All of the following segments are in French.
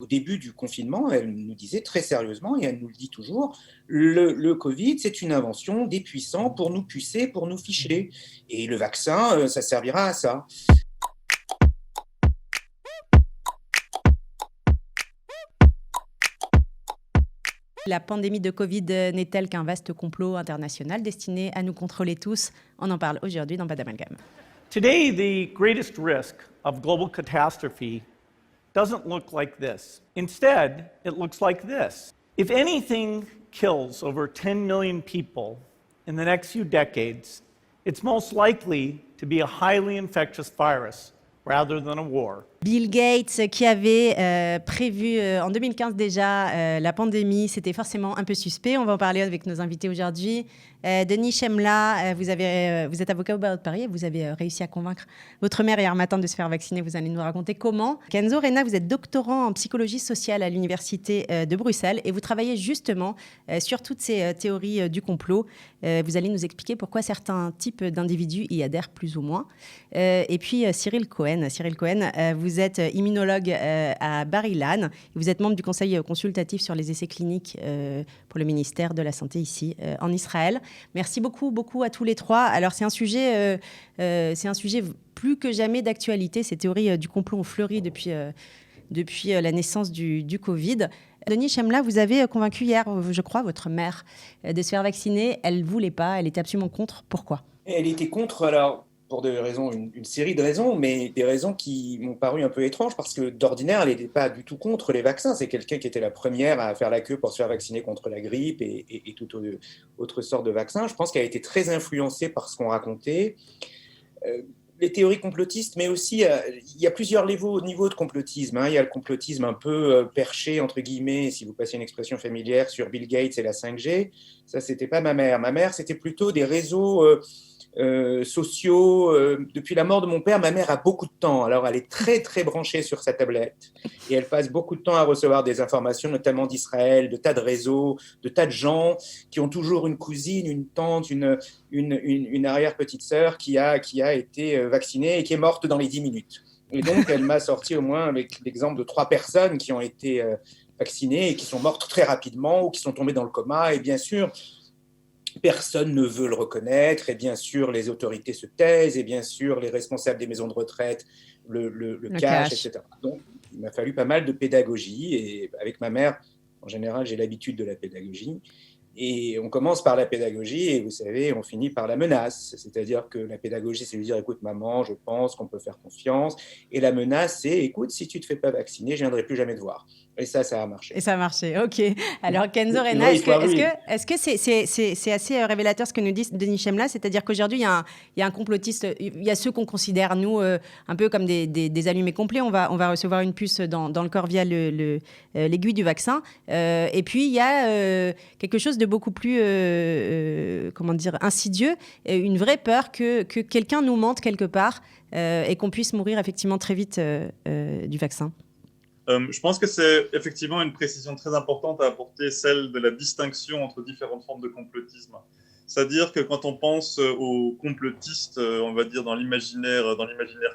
Au début du confinement, elle nous disait très sérieusement, et elle nous le dit toujours, le Covid, c'est une invention des puissants pour nous pucer, pour nous ficher. Et le vaccin, ça servira à ça. La pandémie de Covid n'est-elle qu'un vaste complot international destiné à nous contrôler tous? On en parle aujourd'hui dans Pas d'amalgame. Today, the greatest risk of global catastrophe doesn't look like this. Instead, it looks like this. If anything kills over 10 million people in the next few decades, it's most likely to be a highly infectious virus rather than a war. Bill Gates qui avait prévu en 2015 déjà la pandémie, c'était forcément un peu suspect. On va en parler avec nos invités aujourd'hui. Denis Chemla, vous êtes avocat au barreau de Paris et vous avez réussi à convaincre votre mère hier matin de se faire vacciner. Vous allez nous raconter comment. Kenzo Rena, vous êtes doctorant en psychologie sociale à l'université de Bruxelles et vous travaillez justement sur toutes ces théories du complot. Vous allez nous expliquer pourquoi certains types d'individus y adhèrent plus ou moins. Et puis Cyril Cohen. Cyril Cohen, vous êtes immunologue à Bar-Ilan. Vous êtes membre du conseil consultatif sur les essais cliniques pour le ministère de la Santé ici en Israël. Merci beaucoup à tous les trois. Alors c'est un sujet plus que jamais d'actualité. Ces théories du complot ont fleuri depuis la naissance du Covid. Denis Chemla, vous avez convaincu hier, je crois, votre mère de se faire vacciner. Elle ne voulait pas, elle était absolument contre. Pourquoi ? Elle était contre, alors, pour des raisons, une série de raisons, mais des raisons qui m'ont paru un peu étranges, parce que d'ordinaire, elle n'était pas du tout contre les vaccins. C'est quelqu'un qui était la première à faire la queue pour se faire vacciner contre la grippe et toute autre sorte de vaccin. Je pense qu'elle a été très influencée par ce qu'on racontait. Les théories complotistes, mais aussi, il y a plusieurs niveaux de complotisme. Il y a le complotisme un peu perché, entre guillemets, si vous passez une expression familière, sur Bill Gates et la 5G. Ça, c'était pas ma mère. Ma mère, c'était plutôt des réseaux sociaux. Depuis la mort de mon père, ma mère a beaucoup de temps. Alors, elle est très branchée sur sa tablette et elle passe beaucoup de temps à recevoir des informations, notamment d'Israël, de tas de réseaux, de tas de gens qui ont toujours une cousine, une tante, une arrière-petite-sœur qui a été vaccinée et qui est morte dans les 10 minutes. Et donc, elle m'a sorti au moins avec l'exemple de 3 personnes qui ont été vaccinées et qui sont mortes très rapidement ou qui sont tombées dans le coma. Et bien sûr, personne ne veut le reconnaître, et bien sûr, les autorités se taisent, et bien sûr, les responsables des maisons de retraite le cachent, etc. Donc, il m'a fallu pas mal de pédagogie, et avec ma mère, en général, j'ai l'habitude de la pédagogie. Et on commence par la pédagogie, et vous savez, on finit par la menace. C'est-à-dire que la pédagogie, c'est lui dire, écoute, maman, je pense qu'on peut faire confiance. Et la menace, c'est, écoute, si tu ne te fais pas vacciner, je ne viendrai plus jamais te voir. Et ça a marché. Et ça a marché, ok. Alors Kenzo Rena, est-ce que c'est assez révélateur ce que nous dit Denis Chemla, c'est-à-dire qu'aujourd'hui, il y a un complotiste, il y a ceux qu'on considère, nous, un peu comme des allumés complets. On va recevoir une puce dans le corps via l'aiguille du vaccin. Et puis, il y a quelque chose de beaucoup plus, insidieux, une vraie peur que quelqu'un nous mente quelque part et qu'on puisse mourir effectivement très vite du vaccin. Je pense que c'est effectivement une précision très importante à apporter, celle de la distinction entre différentes formes de complotisme. C'est-à-dire que quand on pense aux complotistes, on va dire dans l'imaginaire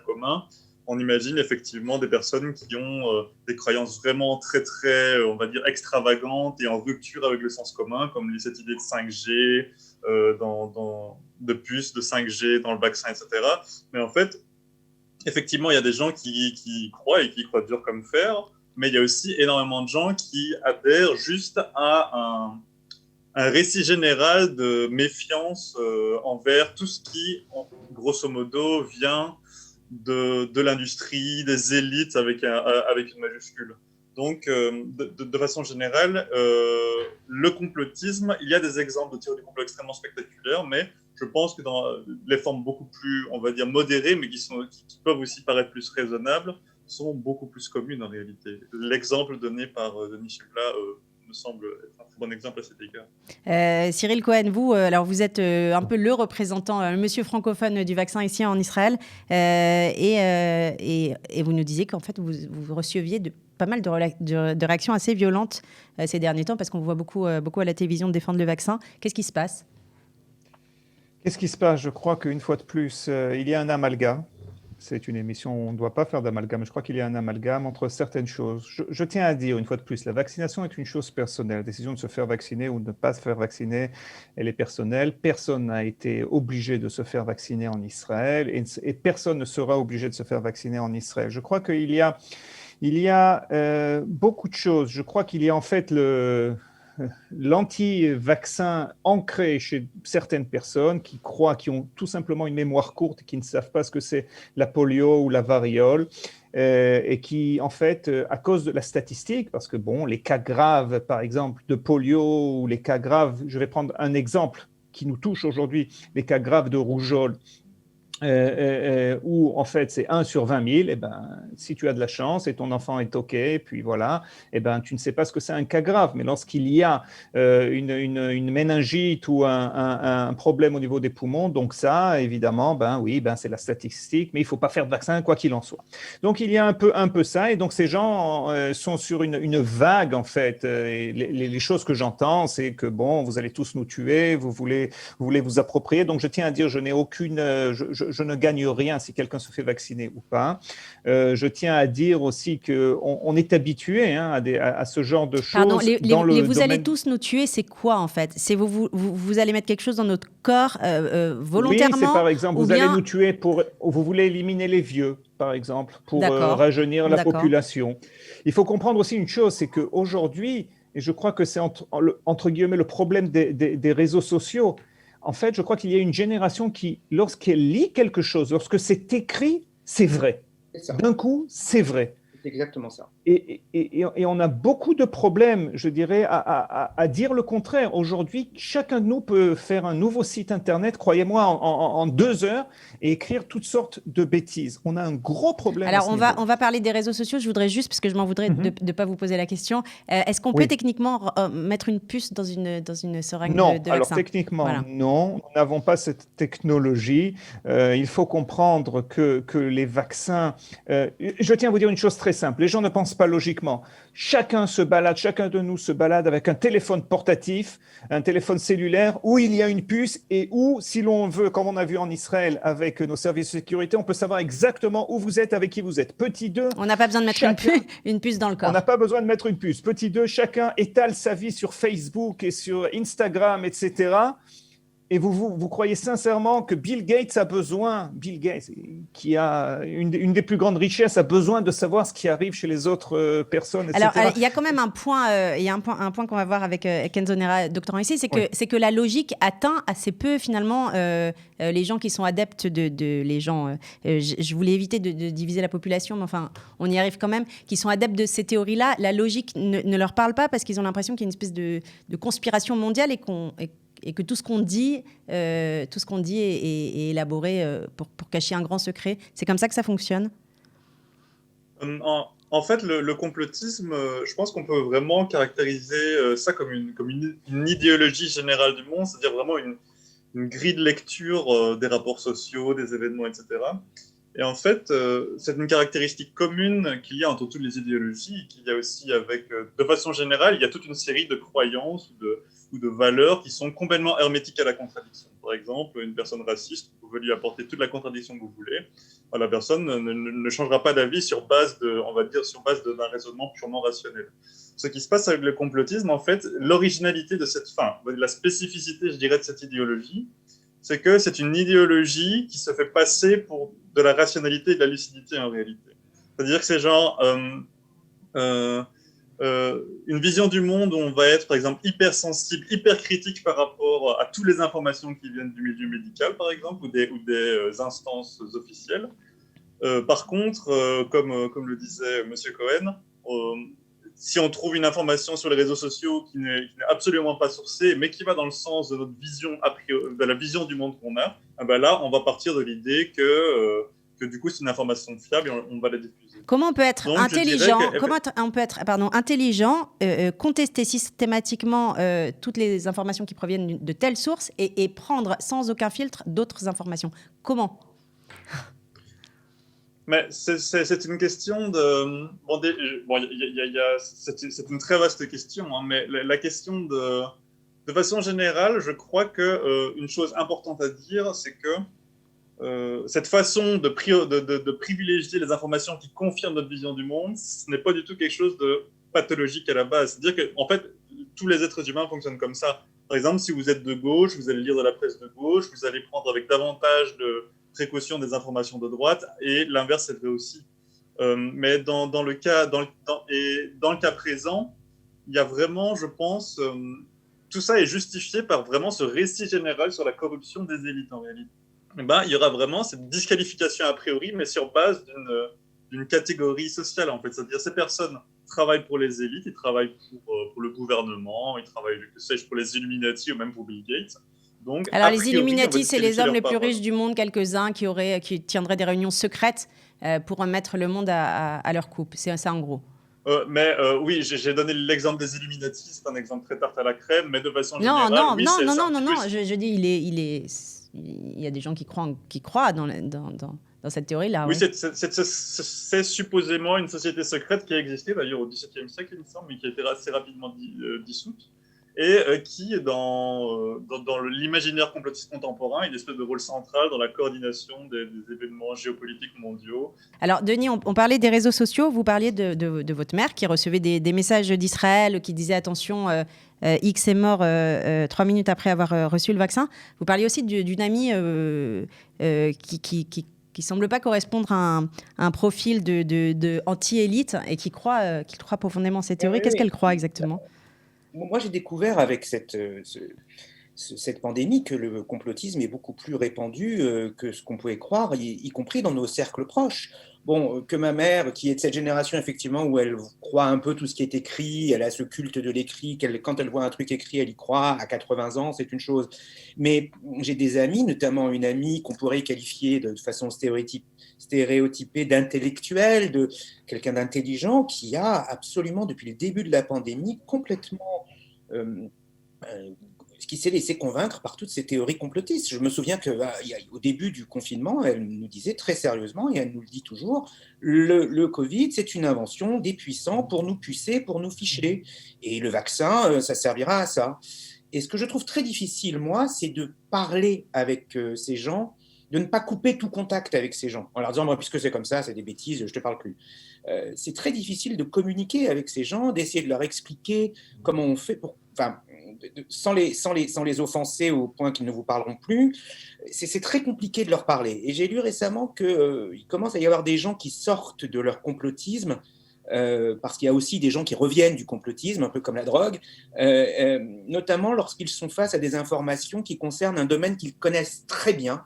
commun, on imagine effectivement des personnes qui ont des croyances vraiment très, on va dire, extravagantes et en rupture avec le sens commun, comme cette idée de 5G, de puces de 5G dans le vaccin, etc. Mais en fait, effectivement, il y a des gens qui croient et qui croient dur comme fer, mais il y a aussi énormément de gens qui adhèrent juste à un récit général de méfiance envers tout ce qui, grosso modo, vient de l'industrie, des élites avec une majuscule. Donc, de façon générale, le complotisme, il y a des exemples de théories du complot extrêmement spectaculaires, mais je pense que dans les formes beaucoup plus, on va dire, modérées, mais qui peuvent aussi paraître plus raisonnables, sont beaucoup plus communes en réalité. L'exemple donné par Denis Chemla me semble être un très bon exemple à cet égard. Cyril Cohen, vous êtes un peu le représentant, le monsieur francophone du vaccin ici en Israël, et vous nous disiez qu'en fait vous receviez pas mal de réactions assez violentes ces derniers temps, parce qu'on vous voit beaucoup à la télévision défendre le vaccin. Qu'est-ce qui se passe ? Qu'est-ce qui se passe ? Je crois qu'une fois de plus, il y a un amalgame. c'est une émission où on ne doit pas faire d'amalgame. Je crois qu'il y a un amalgame entre certaines choses. Je tiens à dire, une fois de plus, la vaccination est une chose personnelle. La décision de se faire vacciner ou de ne pas se faire vacciner, elle est personnelle. Personne n'a été obligé de se faire vacciner en Israël et personne ne sera obligé de se faire vacciner en Israël. Je crois qu'il y a, beaucoup de choses. Je crois qu'il y a en fait l'anti-vaccin ancré chez certaines personnes qui croient, qui ont tout simplement une mémoire courte et qui ne savent pas ce que c'est la polio ou la variole, et qui, en fait, à cause de la statistique, parce que, bon, les cas graves, par exemple, de polio ou les cas graves, je vais prendre un exemple qui nous touche aujourd'hui, les cas graves de rougeole, où en fait c'est 1 sur 20 000, et ben, si tu as de la chance et ton enfant est OK, puis voilà, et ben, tu ne sais pas ce que c'est un cas grave. Mais lorsqu'il y a une méningite ou un problème au niveau des poumons, donc ça, évidemment, ben, oui, ben, c'est la statistique, mais il ne faut pas faire de vaccin quoi qu'il en soit. Donc il y a un peu ça, et donc ces gens sont sur une vague en fait. Et les choses que j'entends, c'est que bon, vous allez tous nous tuer, vous voulez vous approprier. Donc je tiens à dire, je n'ai aucune... je ne gagne rien si quelqu'un se fait vacciner ou pas. Je tiens à dire aussi qu'on est habitué à ce genre de choses. Pardon, vous domaine... allez tous nous tuer, c'est quoi en fait? C'est vous allez mettre quelque chose dans notre corps volontairement? Oui, c'est par exemple, vous bien... allez nous tuer vous voulez éliminer les vieux, par exemple, pour rajeunir la population. Il faut comprendre aussi une chose, c'est qu'aujourd'hui, et je crois que c'est entre guillemets le problème des réseaux sociaux, en fait, je crois qu'il y a une génération qui, lorsqu'elle lit quelque chose, lorsque c'est écrit, c'est vrai. D'un coup, c'est vrai. C'est exactement ça. Et on a beaucoup de problèmes, je dirais, à dire le contraire. Aujourd'hui, chacun de nous peut faire un nouveau site Internet, croyez-moi, en 2 heures, et écrire toutes sortes de bêtises. On a un gros problème. Alors, on va parler des réseaux sociaux. Je voudrais juste, parce que je m'en voudrais de ne pas vous poser la question, est-ce qu'on peut techniquement mettre une puce dans une seringue de vaccin? Alors techniquement, non. Nous n'avons pas cette technologie. Il faut comprendre que les vaccins... je tiens à vous dire une chose très simple. Les gens ne pensent pas logiquement. Chacun de nous se balade avec un téléphone portatif, un téléphone cellulaire où il y a une puce et où, si l'on veut, comme on a vu en Israël avec nos services de sécurité, on peut savoir exactement où vous êtes, avec qui vous êtes. Petit 2, on n'a pas besoin de mettre une puce dans le corps. On n'a pas besoin de mettre une puce. Petit 2, chacun étale sa vie sur Facebook et sur Instagram, etc. Et vous croyez sincèrement que Bill Gates, qui a une des plus grandes richesses, a besoin de savoir ce qui arrive chez les autres personnes, etc. Alors, il y a quand même un point qu'on va voir avec Kenzo Nera, doctorant ici, c'est que la logique atteint assez peu, finalement, les gens qui sont adeptes les gens... je voulais éviter de diviser la population, mais enfin, on y arrive quand même, qui sont adeptes de ces théories-là. La logique ne leur parle pas parce qu'ils ont l'impression qu'il y a une espèce de conspiration mondiale et que tout ce qu'on dit est élaboré pour cacher un grand secret. C'est comme ça que ça fonctionne? En fait, le complotisme, je pense qu'on peut vraiment caractériser ça comme une idéologie générale du monde, c'est-à-dire vraiment une grille de lecture des rapports sociaux, des événements, etc. Et en fait, c'est une caractéristique commune qu'il y a entre toutes les idéologies, qu'il y a aussi avec, de façon générale, il y a toute une série de croyances ou de valeurs qui sont complètement hermétiques à la contradiction. Par exemple, une personne raciste, vous pouvez lui apporter toute la contradiction que vous voulez, la personne ne changera pas d'avis sur base d'un raisonnement purement rationnel. Ce qui se passe avec le complotisme, en fait, l'originalité de la spécificité, je dirais, de cette idéologie, c'est que c'est une idéologie qui se fait passer pour de la rationalité et de la lucidité en réalité. C'est-à-dire que c'est genre une vision du monde où on va être, par exemple, hypersensible, hyper critique par rapport à toutes les informations qui viennent du milieu médical, par exemple, ou des instances officielles. Par contre, comme le disait M. Cohen, si on trouve une information sur les réseaux sociaux qui n'est absolument pas sourcée, mais qui va dans le sens de notre vision, de la vision du monde qu'on a, ben là, on va partir de l'idée que du coup, c'est une information fiable et on va la diffuser. Comment on peut être intelligent, contester systématiquement toutes les informations qui proviennent de telles sources et prendre sans aucun filtre d'autres informations? Comment? Mais c'est une question de... c'est une très vaste question, hein, mais la question de façon générale, je crois qu'une chose importante à dire, c'est que cette façon de privilégier les informations qui confirment notre vision du monde, ce n'est pas du tout quelque chose de pathologique à la base. C'est-à-dire que, en fait, tous les êtres humains fonctionnent comme ça. Par exemple, si vous êtes de gauche, vous allez lire de la presse de gauche, vous allez prendre avec davantage de précaution des informations de droite, et l'inverse est vrai aussi. Mais dans le cas présent, il y a vraiment, je pense, tout ça est justifié par vraiment ce récit général sur la corruption des élites en réalité. Il y aura vraiment cette disqualification a priori, mais sur base d'une catégorie sociale en fait. C'est-à-dire ces personnes travaillent pour les élites, ils travaillent pour le gouvernement, ils travaillent, que sais-je, pour les Illuminati ou même pour Bill Gates. Donc, Alors, les priori, Illuminati, c'est les hommes les plus paroles. riches du monde, quelques-uns qui tiendraient des réunions secrètes pour mettre le monde à leur coupe. C'est ça en gros. Oui, j'ai donné l'exemple des Illuminati, c'est un exemple très tarte à la crème, mais de façon Non, générale, non, oui, non, c'est non, un non, petit non, peu- non. Je dis, il y a des gens qui croient dans cette théorie-là. Oui, Ouais. c'est supposément une société secrète qui a existé d'ailleurs au XVIIe siècle, il me semble, mais qui a été assez rapidement dissoute, et qui, dans l'imaginaire complotiste contemporain, a une espèce de rôle central dans la coordination des événements géopolitiques mondiaux. Alors, Denis, on parlait des réseaux sociaux. Vous parliez de votre mère qui recevait des messages d'Israël qui disaient attention, X est mort 3 minutes après avoir reçu le vaccin. Vous parliez aussi d'une amie qui semble pas correspondre à un profil de anti-élite et qui croit profondément ces théories. Oui, Qu'est-ce oui. qu'elle croit exactement? Moi, j'ai découvert avec cette pandémie que le complotisme est beaucoup plus répandu que ce qu'on pouvait croire, y compris dans nos cercles proches. Bon, que ma mère, qui est de cette génération effectivement où elle croit un peu tout ce qui est écrit, elle a ce culte de l'écrit, quand elle voit un truc écrit, elle y croit, à 80 ans, c'est une chose. Mais j'ai des amis, notamment une amie qu'on pourrait qualifier de façon stéréotypée d'intellectuel, de quelqu'un d'intelligent, qui a absolument, depuis le début de la pandémie, complètement euh, qui s'est laissé convaincre par toutes ces théories complotistes. Je me souviens qu'au début du confinement, elle nous disait très sérieusement, et elle nous le dit toujours, le Covid, c'est une invention des puissants pour nous pucer, pour nous ficher. Et le vaccin, ça servira à ça. Et ce que je trouve très difficile, moi, c'est de parler avec ces gens, de ne pas couper tout contact avec ces gens, en leur disant, moi, puisque c'est comme ça, c'est des bêtises, je te parle plus. C'est très difficile de communiquer avec ces gens, d'essayer de leur expliquer comment on fait pour... Enfin, sans les offenser au point qu'ils ne vous parleront plus, c'est très compliqué de leur parler. Et j'ai lu récemment qu'il commence à y avoir des gens qui sortent de leur complotisme, parce qu'il y a aussi des gens qui reviennent du complotisme, un peu comme la drogue, notamment lorsqu'ils sont face à des informations qui concernent un domaine qu'ils connaissent très bien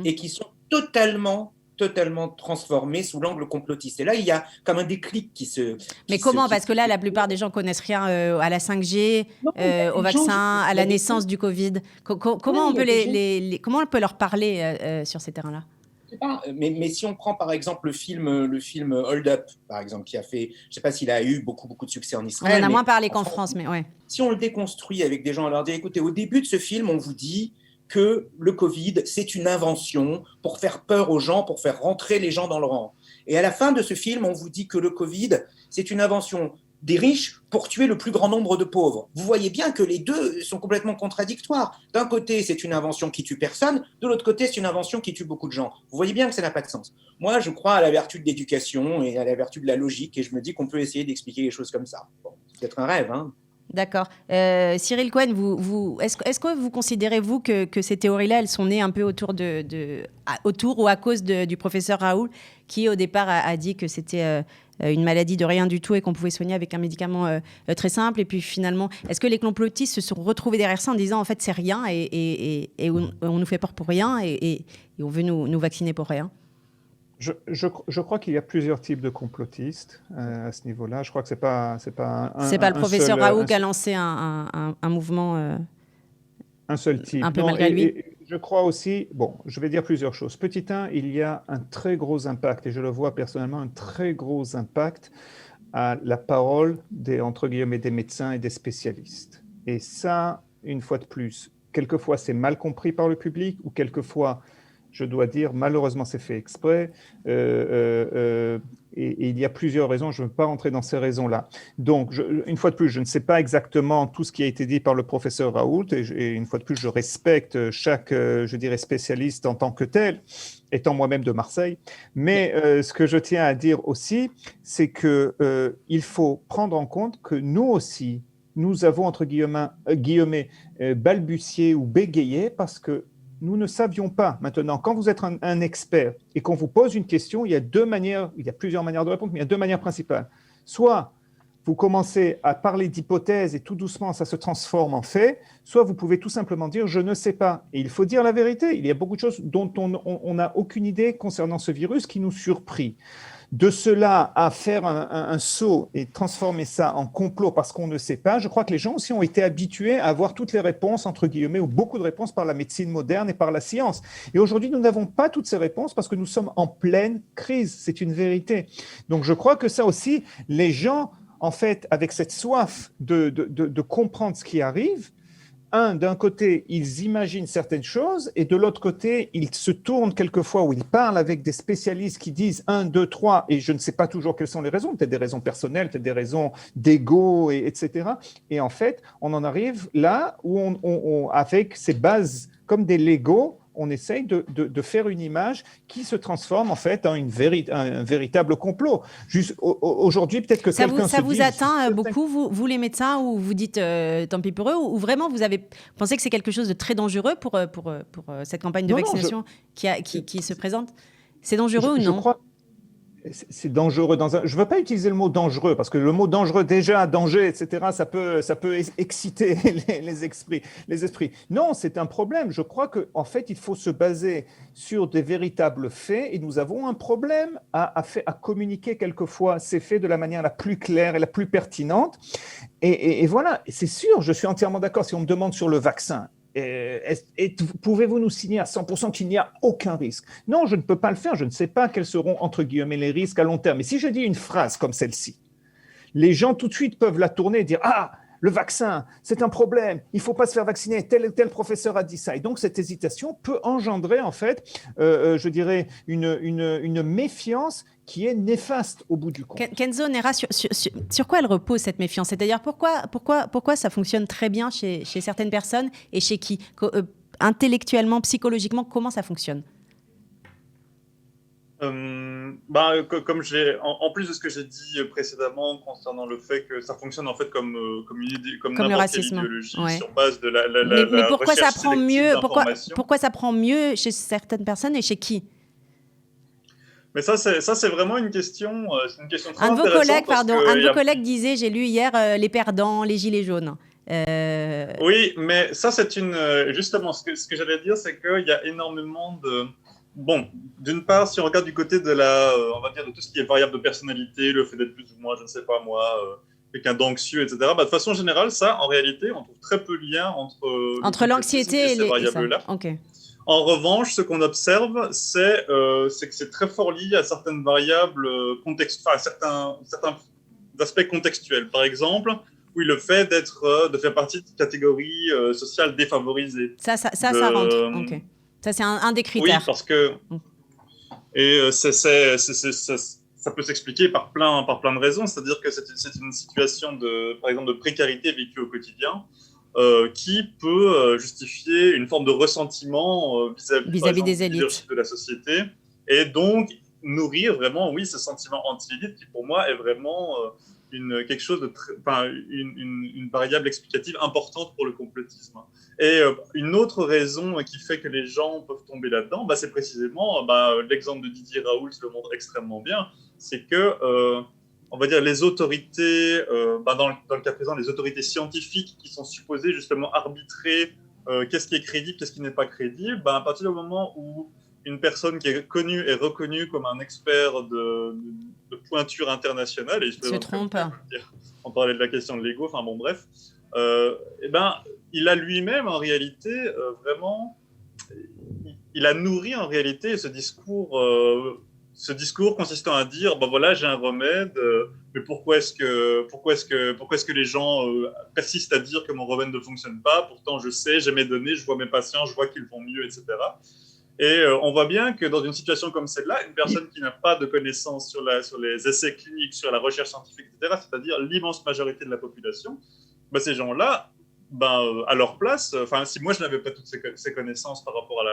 et qui sont totalement transformées sous l'angle complotiste. Et là, il y a comme un déclic qui se... Mais comment? Parce que là, la plupart des gens connaissent rien à la 5G, au vaccin, à la naissance du Covid. Comment on peut leur parler sur ces terrains-là? Mais si on prend par exemple le film Hold Up, par exemple, qui a fait, je ne sais pas s'il a eu beaucoup de succès en On Israël. en a moins parlé qu'en France, mais ouais. Si on le déconstruit avec des gens, on leur dit, écoutez, au début de ce film, on vous dit que le Covid, c'est une invention pour faire peur aux gens, pour faire rentrer les gens dans le rang. Et à la fin de ce film, on vous dit que le Covid, c'est une invention des riches pour tuer le plus grand nombre de pauvres. Vous voyez bien que les deux sont complètement contradictoires. D'un côté, c'est une invention qui tue personne, de l'autre côté, c'est une invention qui tue beaucoup de gens. Vous voyez bien que ça n'a pas de sens. Moi, je crois à la vertu de l'éducation et à la vertu de la logique, et je me dis qu'on peut essayer d'expliquer les choses comme ça. Bon, c'est peut-être un rêve, hein. D'accord. Cyril Cohen, est-ce que vous considérez, vous, que ces théories-là, elles sont nées un peu autour ou à cause du professeur Raoult, qui au départ a dit que c'était une maladie de rien du tout et qu'on pouvait soigner avec un médicament très simple, et puis finalement, est-ce que les complotistes se sont retrouvés derrière ça en disant en fait c'est rien et on nous fait peur pour rien et on veut nous vacciner pour rien? Je crois qu'il y a plusieurs types de complotistes à ce niveau-là. Je crois que c'est pas c'est pas le professeur Raoult qui a lancé un mouvement un seul type. un peu malgré lui. Et je crois aussi, bon, je vais dire plusieurs choses. Petit 1, il y a un très gros impact, et je le vois personnellement, un très gros impact à la parole entre guillemets, des médecins et des spécialistes. Et ça, une fois de plus, quelquefois c'est mal compris par le public, ou quelquefois je dois dire, malheureusement, c'est fait exprès. Et il y a plusieurs raisons, je ne veux pas rentrer dans ces raisons-là. Donc, une fois de plus, je ne sais pas exactement tout ce qui a été dit par le professeur Raoult, et une fois de plus, je respecte chaque, je dirais, spécialiste en tant que tel, étant moi-même de Marseille. Mais ce que je tiens à dire aussi, c'est qu'il faut prendre en compte que nous aussi, nous avons, entre guillemets, balbutié ou bégayé parce que nous ne savions pas. Maintenant, quand vous êtes un expert et qu'on vous pose une question, il y a plusieurs manières de répondre, mais il y a deux manières principales. Soit vous commencez à parler d'hypothèses et tout doucement, ça se transforme en fait, soit vous pouvez tout simplement dire « je ne sais pas ». Et il faut dire la vérité. Il y a beaucoup de choses dont on n'a aucune idée concernant ce virus qui nous surprit. De cela à faire un saut et transformer ça en complot parce qu'on ne sait pas, je crois que les gens aussi ont été habitués à avoir toutes les réponses, entre guillemets, ou beaucoup de réponses par la médecine moderne et par la science. Et aujourd'hui, nous n'avons pas toutes ces réponses parce que nous sommes en pleine crise. C'est une vérité. Donc, je crois que ça aussi, les gens, en fait, avec cette soif de comprendre ce qui arrive, d'un côté, ils imaginent certaines choses et de l'autre côté, ils se tournent quelquefois où ils parlent avec des spécialistes qui disent 1, 2, 3 et je ne sais pas toujours quelles sont les raisons, peut-être des raisons personnelles, peut-être des raisons d'ego, etc. Et en fait, on en arrive là où avec ces bases comme des Legos, on essaye de faire une image qui se transforme en fait en un véritable complot. Aujourd'hui, peut-être que ça quelqu'un ça vous atteint beaucoup, vous les médecins, ou vous dites tant pis pour eux, ou vraiment vous pensez que c'est quelque chose de très dangereux pour cette campagne de vaccination qui se présente? C'est dangereux ou non? Je crois c'est dangereux. Je ne veux pas utiliser le mot dangereux, parce que le mot dangereux, déjà, danger, etc., ça peut exciter les esprits. Non, c'est un problème. Je crois qu'en fait, il faut se baser sur des véritables faits, et nous avons un problème à communiquer quelquefois ces faits de la manière la plus claire et la plus pertinente. Et voilà, c'est sûr, je suis entièrement d'accord. Si on me demande sur le vaccin, pouvez-vous nous signer à 100% qu'il n'y a aucun risque? Non, je ne peux pas le faire. Je ne sais pas quels seront, entre guillemets, les risques à long terme. Mais si je dis une phrase comme celle-ci, les gens tout de suite peuvent la tourner et dire « Ah, le vaccin, c'est un problème, il ne faut pas se faire vacciner, tel professeur a dit ça ». Et donc, cette hésitation peut engendrer, en fait, je dirais, une méfiance qui est néfaste au bout du compte. Kenzo Nera, sur quoi elle repose cette méfiance? C'est-à-dire pourquoi ça fonctionne très bien chez certaines personnes et chez qui? Intellectuellement, psychologiquement, comment ça fonctionne? Comme en plus de ce que j'ai dit précédemment concernant le fait que ça fonctionne en fait comme n'importe quelle idéologie, ouais, sur base de mais pourquoi ça prend mieux? Pourquoi ça prend mieux chez certaines personnes et chez qui? Mais ça c'est vraiment une question très un de vos collègues disait, j'ai lu hier, les perdants, les gilets jaunes. Oui, mais ça c'est justement ce que j'allais dire, c'est qu'il y a énormément de... Bon, d'une part, si on regarde du côté de on va dire de tout ce qui est variable de personnalité, le fait d'être plus ou moins, je ne sais pas moi, quelqu'un d'anxieux, etc. De façon générale, ça, en réalité, on trouve très peu de lien entre l'anxiété et ces variables-là. Okay. En revanche, ce qu'on observe, c'est que c'est très fort lié à certaines variables à certains aspects contextuels. Par exemple, oui, le fait de faire partie de catégories sociales défavorisées. Ça rentre. Ok. Ça, c'est un des critères. Oui, parce que... Et ça peut s'expliquer par plein de raisons. C'est-à-dire que c'est une situation, par exemple, de précarité vécue au quotidien qui peut justifier une forme de ressentiment vis-à-vis des élites de la société. Et donc, nourrir vraiment, oui, ce sentiment anti-élite qui, pour moi, est vraiment... quelque chose de une variable explicative importante pour le complotisme. Et une autre raison qui fait que les gens peuvent tomber là-dedans, c'est précisément l'exemple de Didier Raoult le montre extrêmement bien, c'est que on va dire les autorités, dans le cas présent, les autorités scientifiques qui sont supposées justement arbitrer qu'est-ce qui est crédible, qu'est-ce qui n'est pas crédible, à partir du moment où une personne qui est connue et reconnue comme un expert de pointure internationale, et je se trompe. On parlait de la question de l'ego, enfin bon bref, il a lui-même en réalité vraiment, il a nourri en réalité ce discours consistant à dire voilà, j'ai un remède, mais pourquoi est-ce que les gens persistent à dire que mon remède ne fonctionne pas? Pourtant je sais, j'ai mes données, je vois mes patients, je vois qu'ils vont mieux, etc. Et on voit bien que dans une situation comme celle-là, une personne qui n'a pas de connaissances sur les essais cliniques, sur la recherche scientifique, etc., c'est-à-dire l'immense majorité de la population, bah, ces gens-là, à leur place, si moi je n'avais pas toutes ces connaissances par rapport à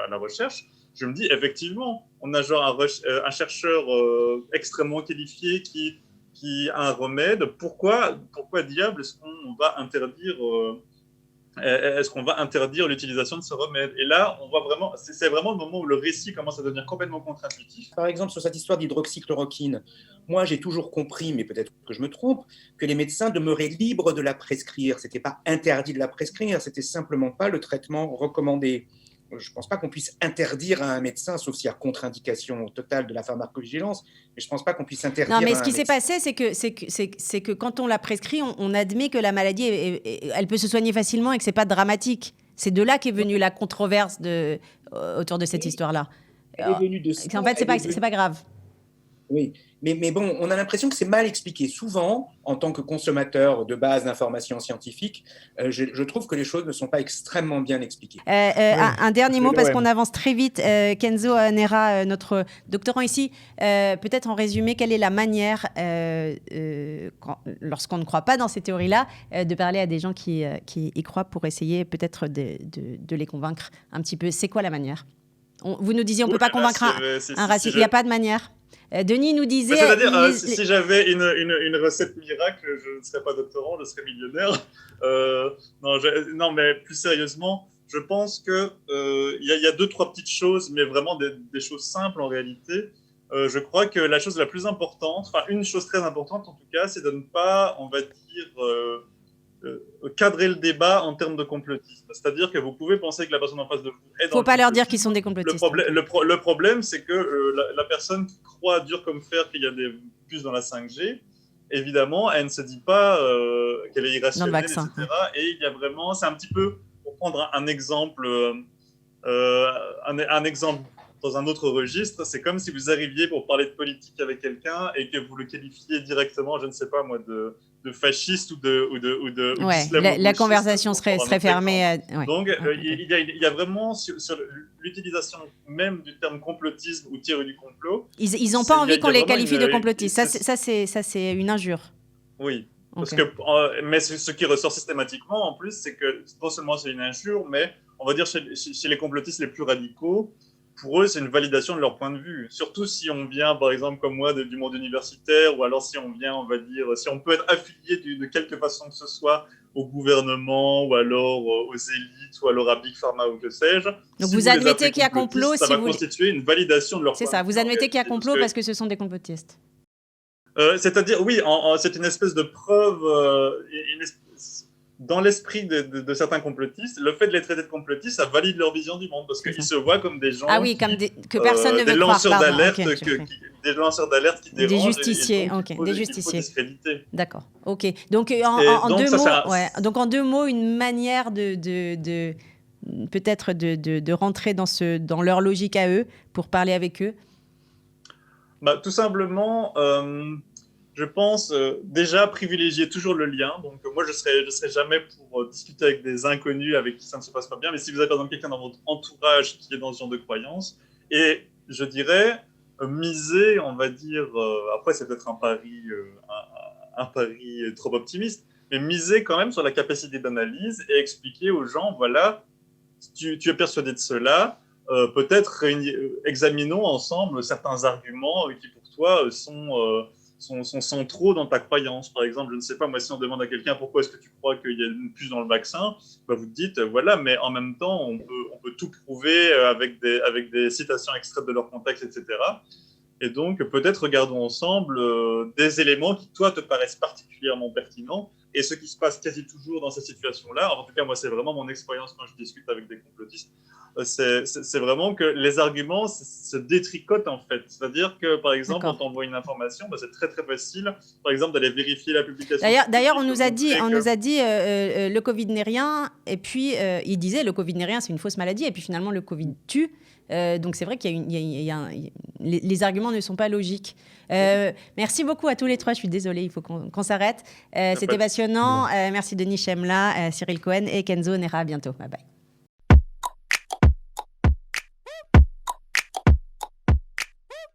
la recherche, je me dis effectivement, on a genre un chercheur extrêmement qualifié qui a un remède. Pourquoi diable est-ce qu'on va interdire l'utilisation de ce remède? Et là, on voit vraiment, c'est vraiment le moment où le récit commence à devenir complètement contre-intuitif. Par exemple, sur cette histoire d'hydroxychloroquine, moi j'ai toujours compris, mais peut-être que je me trompe, que les médecins demeuraient libres de la prescrire. Ce n'était pas interdit de la prescrire, c'était simplement pas le traitement recommandé. Je ne pense pas qu'on puisse interdire à un médecin, sauf s'il y a contre-indication totale de la pharmacovigilance, mais je ne pense pas qu'on puisse interdire à un médecin. Non, mais ce qui s'est passé, c'est que quand on la prescrit, on admet que la maladie, elle peut se soigner facilement et que ce n'est pas dramatique. C'est de là qu'est venue la controverse autour de cette histoire-là. Elle est venue de ça. En fait, c'est pas grave. Oui, mais bon, on a l'impression que c'est mal expliqué. Souvent, en tant que consommateur de base d'informations scientifiques, je trouve que les choses ne sont pas extrêmement bien expliquées. Un dernier mot, parce qu'on avance très vite. Kenzo Nera, notre doctorant ici, peut-être en résumé, quelle est la manière, lorsqu'on ne croit pas dans ces théories-là, de parler à des gens qui y croient pour essayer peut-être de les convaincre un petit peu. C'est quoi la manière? Vous nous disiez on ne peut pas convaincre un raciste. Il n'y a pas de manière. Denis nous disait... C'est-à-dire, si j'avais une recette miracle, je ne serais pas doctorant, je serais millionnaire. Non, mais plus sérieusement, je pense qu'il y a 2-3 petites choses, mais vraiment des choses simples en réalité. Je crois que la chose la plus importante, une chose très importante en tout cas, c'est de ne pas, on va dire... cadrer le débat en termes de complotisme. C'est-à-dire que vous pouvez penser que la personne en face de vous est dans... Il ne faut pas leur dire qu'ils sont des complotistes. Le problème, c'est que la personne qui croit dur comme fer qu'il y a des puces dans la 5G, évidemment, elle ne se dit pas qu'elle est irrationnelle, etc. Et il y a vraiment... C'est un petit peu, pour prendre un exemple, un exemple dans un autre registre, c'est comme si vous arriviez pour parler de politique avec quelqu'un et que vous le qualifiez directement, je ne sais pas moi, de fasciste ou de la conversation serait fermée. Donc, il y a vraiment sur l'utilisation même du terme complotisme ou théorie du complot. Ils n'ont pas envie qu'on les qualifie de complotistes. Ça, c'est une injure. Oui. Parce que, mais ce qui ressort systématiquement, en plus, c'est que non seulement c'est une injure, mais on va dire chez les complotistes les plus radicaux, pour eux, c'est une validation de leur point de vue. Surtout si on vient, par exemple, comme moi, du monde universitaire, ou alors si on vient, on va dire, si on peut être affilié de quelque façon que ce soit au gouvernement, ou alors aux élites, ou alors à Big Pharma, ou que sais-je. Donc vous admettez qu'il y a complot, ça va constituer une validation de leur point de vue. C'est ça, vous admettez qu'il y a complot parce que ce sont des complotistes. C'est-à-dire, oui, c'est une espèce de preuve, dans l'esprit de certains complotistes, le fait de les traiter de complotistes, ça valide leur vision du monde, parce qu'ils se voient comme des gens... Ah oui, que personne ne veut croire. Des lanceurs d'alerte qui dérangent. Des justiciers, des justiciers. D'accord, ok. Donc, en 2 mots, une manière peut-être de rentrer dans leur logique à eux, pour parler avec eux. Tout simplement... je pense déjà privilégier toujours le lien. Donc moi, je serai jamais pour discuter avec des inconnus avec qui ça ne se passe pas bien. Mais si vous avez par exemple quelqu'un dans votre entourage qui est dans ce genre de croyance, et je dirais miser, on va dire, après c'est peut-être un pari trop optimiste, mais miser quand même sur la capacité d'analyse et expliquer aux gens, voilà, tu es persuadé de cela, peut-être examinons ensemble certains arguments qui pour toi sont centraux dans ta croyance. Par exemple, je ne sais pas, moi, si on demande à quelqu'un pourquoi est-ce que tu crois qu'il y a une puce dans le vaccin, vous te dites, voilà, mais en même temps, on peut tout prouver avec des citations extraites de leur contexte, etc. Et donc, peut-être regardons ensemble des éléments qui, toi, te paraissent particulièrement pertinents. Et ce qui se passe quasi toujours dans ces situations-là, en tout cas, moi, c'est vraiment mon expérience quand je discute avec des complotistes, c'est vraiment que les arguments se détricotent en fait. C'est-à-dire que, par exemple, quand on voit une information, c'est très très facile, par exemple, d'aller vérifier la publication. D'ailleurs, on nous a dit le Covid n'est rien, et puis il disait le Covid n'est rien, c'est une fausse maladie, et puis finalement le Covid tue. Donc c'est vrai qu'il les arguments ne sont pas logiques. Merci beaucoup à tous les trois. Je suis désolée, il faut qu'on s'arrête. C'était passionnant. Merci Denis Chemla, Cyril Cohen et Kenzo Nera. À bientôt. Bye bye.